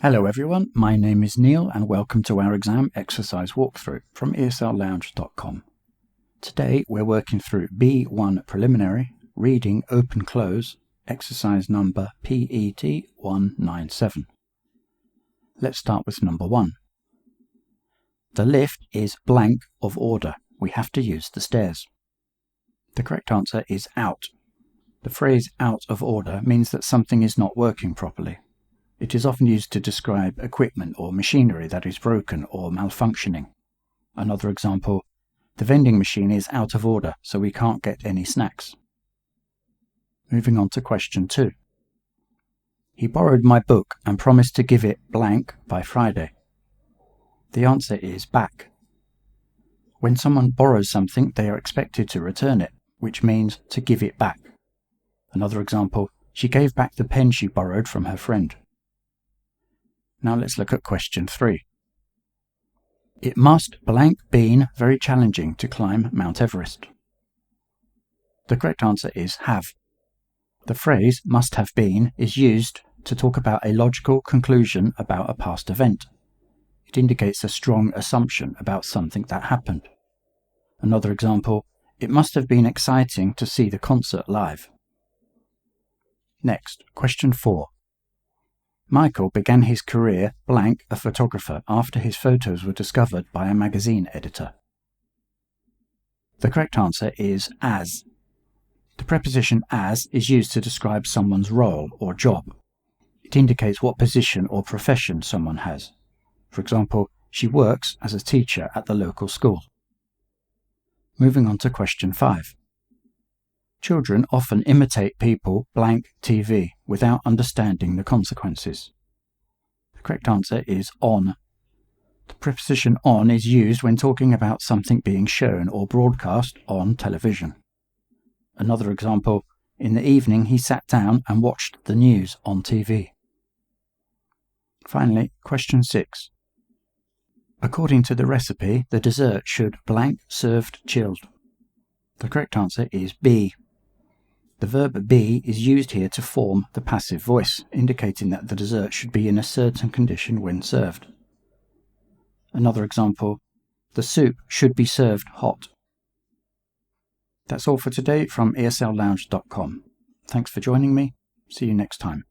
Hello everyone, my name is Neil and welcome to our exam exercise walkthrough from esl-lounge.com. Today we're working through B1 Preliminary, Reading Open Cloze, exercise number PET197. Let's start with number 1. The lift is blank of order. We have to use the stairs. The correct answer is out. The phrase out of order means that something is not working properly. It is often used to describe equipment or machinery that is broken or malfunctioning. Another example, the vending machine is out of order, so we can't get any snacks. Moving on to question 2. He borrowed my book and promised to give it blank by Friday. The answer is back. When someone borrows something, they are expected to return it, which means to give it back. Another example, she gave back the pen she borrowed from her friend. Now let's look at question 3. It must blank been very challenging to climb Mount Everest. The correct answer is have. The phrase must have been is used to talk about a logical conclusion about a past event. It indicates a strong assumption about something that happened. Another example, it must have been exciting to see the concert live. Next, question 4. Michael began his career blank a photographer after his photos were discovered by a magazine editor. The correct answer is as. The preposition as is used to describe someone's role or job. It indicates what position or profession someone has. For example, she works as a teacher at the local school. Moving on to question 5. Children often imitate people blank TV without understanding the consequences. The correct answer is on. The preposition on is used when talking about something being shown or broadcast on television. Another example, in the evening he sat down and watched the news on TV. Finally, question 6. According to the recipe, the dessert should blank served chilled. The correct answer is be. The verb be is used here to form the passive voice, indicating that the dessert should be in a certain condition when served. Another example, the soup should be served hot. That's all for today from esl-lounge.com. Thanks for joining me. See you next time.